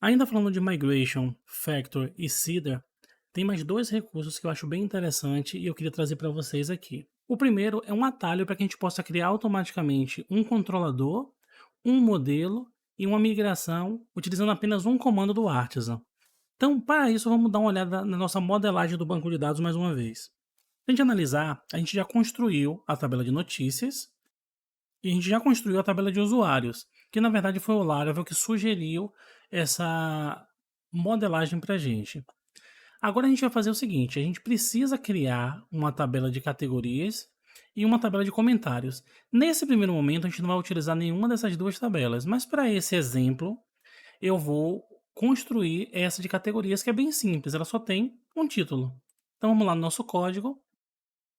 Ainda falando de Migration, Factor e Seeder, tem mais dois recursos que eu acho bem interessante e eu queria trazer para vocês aqui. O primeiro é um atalho para que a gente possa criar automaticamente um controlador, um modelo e uma migração utilizando apenas um comando do Artisan. Então, para isso, vamos dar uma olhada na nossa modelagem do banco de dados mais uma vez. Se a gente analisar, a gente já construiu a tabela de notícias e a gente já construiu a tabela de usuários, que na verdade foi o Laravel que sugeriu essa modelagem para a gente. Agora a gente vai fazer o seguinte: a gente precisa criar uma tabela de categorias e uma tabela de comentários. Nesse primeiro momento, a gente não vai utilizar nenhuma dessas duas tabelas, mas para esse exemplo, eu vou construir essa de categorias, que é bem simples, ela só tem um título. Então vamos lá no nosso código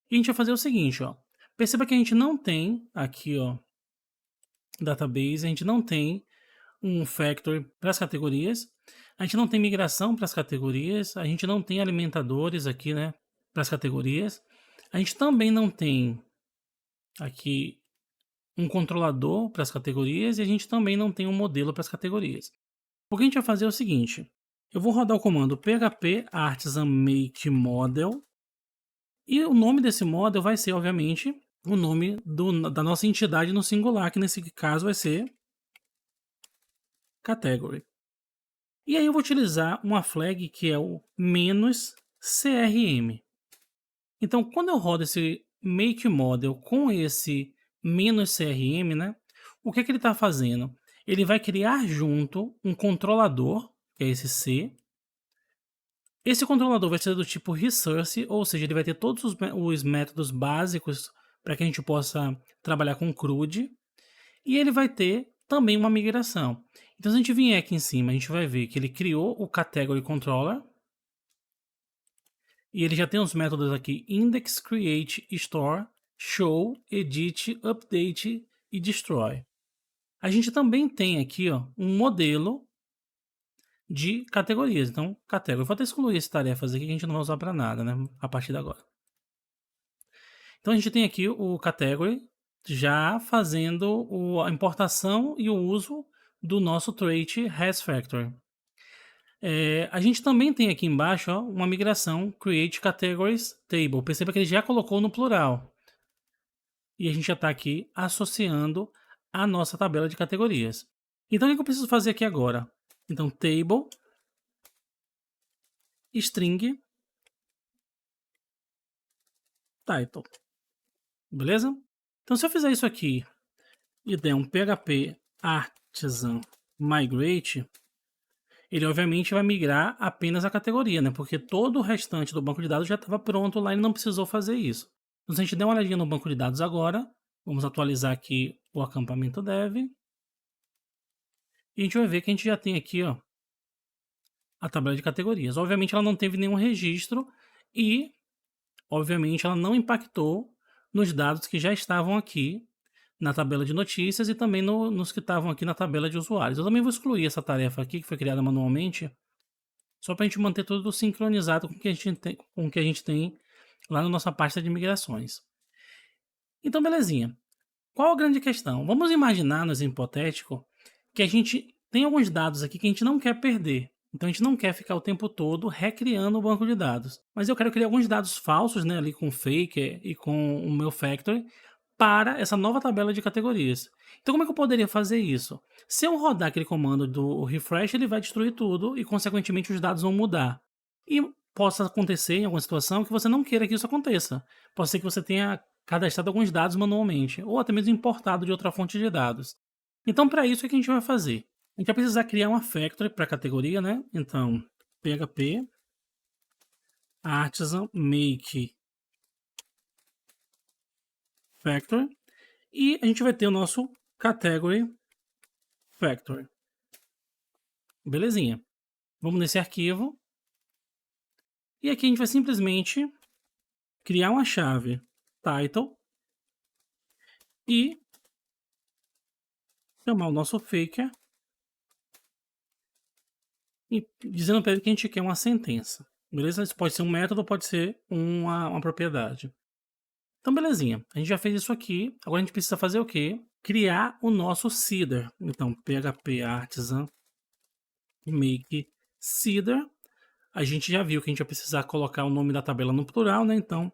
e a gente vai fazer o seguinte, ó. Perceba que a gente não tem aqui, ó, database, a gente não tem um factor para as categorias, a gente não tem migração para as categorias, a gente não tem alimentadores aqui, né, para as categorias, a gente também não tem aqui um controlador para as categorias e a gente também não tem um modelo para as categorias. O que a gente vai fazer é o seguinte: eu vou rodar o comando php artisan make model e o nome desse model vai ser, obviamente, o nome da nossa entidade no singular, que nesse caso vai ser category. E aí eu vou utilizar uma flag que é o "-crm". Então, quando eu rodo esse make model com esse "-crm", né, o que ele está fazendo? Ele vai criar junto um controlador, que é esse C. Esse controlador vai ser do tipo resource, ou seja, ele vai ter todos os métodos básicos para que a gente possa trabalhar com CRUD. E ele vai ter também uma migração. Então, se a gente vier aqui em cima, a gente vai ver que ele criou o Category Controller. E ele já tem os métodos aqui: index, create, store, show, edit, update e destroy. A gente também tem aqui, ó, um modelo de categorias. Então, category. Vou até excluir essas tarefas aqui que a gente não vai usar para nada, né? A partir de agora. Então, a gente tem aqui o category já fazendo a importação e o uso do nosso trait hasFactor. A gente também tem aqui embaixo, ó, uma migração create categories table. Perceba que ele já colocou no plural. E a gente já está aqui associando a nossa tabela de categorias. Então, o que eu preciso fazer aqui agora? Então, table string title. Beleza? Então, se eu fizer isso aqui e der um php artisan migrate, ele obviamente vai migrar apenas a categoria, né? Porque todo o restante do banco de dados já estava pronto lá e não precisou fazer isso. Então, se a gente der uma olhadinha no banco de dados agora, vamos atualizar aqui o acampamento dev. E a gente vai ver que a gente já tem aqui, ó, a tabela de categorias. Obviamente ela não teve nenhum registro e, obviamente, ela não impactou nos dados que já estavam aqui na tabela de notícias e também nos que estavam aqui na tabela de usuários. Eu também vou excluir essa tarefa aqui, que foi criada manualmente, só para a gente manter tudo sincronizado com o que a gente tem lá na nossa pasta de migrações. Então, belezinha. Qual a grande questão? Vamos imaginar, no exemplo hipotético, que a gente tem alguns dados aqui que a gente não quer perder. Então, a gente não quer ficar o tempo todo recriando o banco de dados. Mas eu quero criar alguns dados falsos, né, ali com o faker e com o meu factory, para essa nova tabela de categorias. Então, como é que eu poderia fazer isso? Se eu rodar aquele comando do refresh, ele vai destruir tudo e, consequentemente, os dados vão mudar. E possa acontecer em alguma situação que você não queira que isso aconteça. Pode ser que você tenha cadastrado alguns dados manualmente, ou até mesmo importado de outra fonte de dados. Então, para isso, o que a gente vai fazer? A gente vai precisar criar uma factory para a categoria, né? Então, php artisan make factory e a gente vai ter o nosso category factory. Belezinha. Vamos nesse arquivo. E aqui a gente vai simplesmente criar uma chave title e chamar o nosso faker e dizendo para ele que a gente quer uma sentença. Beleza? Isso pode ser um método, pode ser uma propriedade. Então, belezinha. A gente já fez isso aqui. Agora a gente precisa fazer o quê? Criar o nosso seeder. Então, php artisan make Cedar. A gente já viu que a gente vai precisar colocar o nome da tabela no plural, né? Então,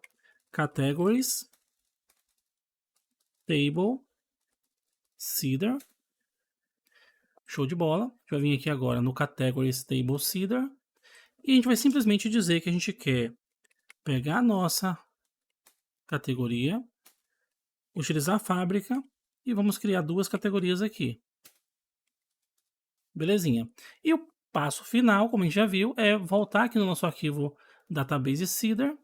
categories table Cedar. Show de bola. A gente vai vir aqui agora no categories table Cedar. E a gente vai simplesmente dizer que a gente quer pegar a nossa categoria, utilizar a fábrica e vamos criar duas categorias aqui. Belezinha. E o passo final, como a gente já viu, é voltar aqui no nosso arquivo database Cedar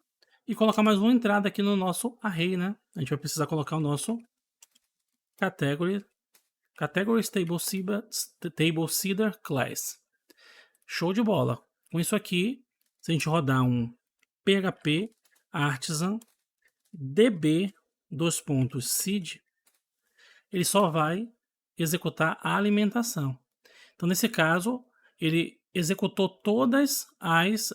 e colocar mais uma entrada aqui no nosso array, né? A gente vai precisar colocar o nosso categories table Cedar class. Show de bola. Com isso aqui, se a gente rodar um php artisan db seed, ele só vai executar a alimentação. Então, nesse caso, ele executou todas as,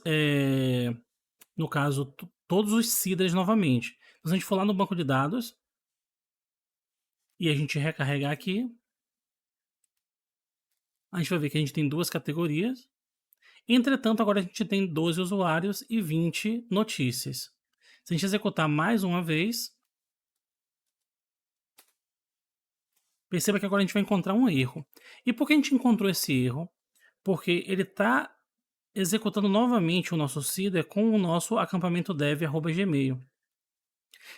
no caso, todos os seeders novamente. Então, se a gente for lá no banco de dados e a gente recarregar aqui, a gente vai ver que a gente tem duas categorias. Entretanto, agora a gente tem 12 usuários e 20 notícias. Se a gente executar mais uma vez, perceba que agora a gente vai encontrar um erro. E por que a gente encontrou esse erro? Porque ele está executando novamente o nosso seeder com o nosso acampamento dev@gmail.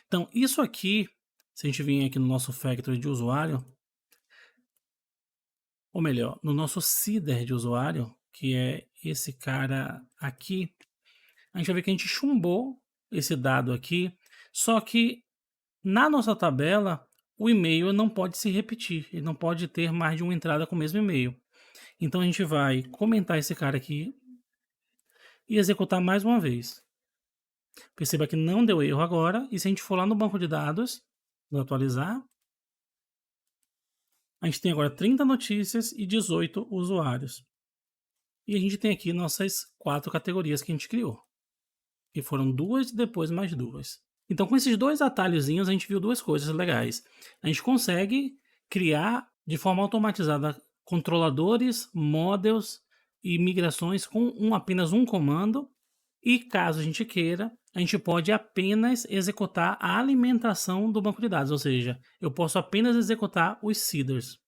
Então, isso aqui, se a gente vir aqui no nosso factory de usuário, ou melhor, no nosso seeder de usuário, que é esse cara aqui, a gente vai ver que a gente chumbou esse dado aqui, só que na nossa tabela, o e-mail não pode se repetir, ele não pode ter mais de uma entrada com o mesmo e-mail. Então a gente vai comentar esse cara aqui e executar mais uma vez. Perceba que não deu erro agora, e se a gente for lá no banco de dados, vou atualizar, a gente tem agora 30 notícias e 18 usuários. E a gente tem aqui nossas 4 categorias que a gente criou, que foram 2 e depois mais 2. Então, com esses 2 atalhozinhos, a gente viu 2 coisas legais. A gente consegue criar de forma automatizada controladores, models e migrações com apenas um comando. E caso a gente queira, a gente pode apenas executar a alimentação do banco de dados, ou seja, eu posso apenas executar os seeders.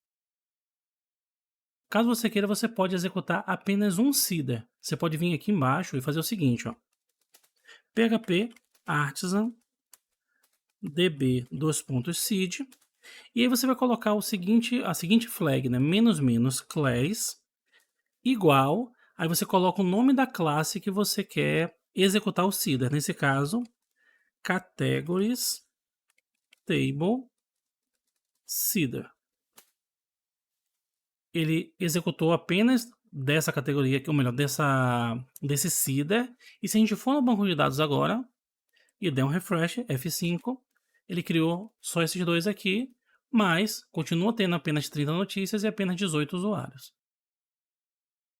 Caso você queira, você pode executar apenas um seeder. Você pode vir aqui embaixo e fazer o seguinte, ó. php artisan db::seed, e aí você vai colocar a seguinte flag, né? --class igual, aí você coloca o nome da classe que você quer executar o seeder. Nesse caso, categories table seeder. Ele executou apenas dessa categoria, ou melhor, desse seeder, e se a gente for no banco de dados agora e der um refresh, F5, ele criou só esses 2 aqui, mas continua tendo apenas 30 notícias e apenas 18 usuários.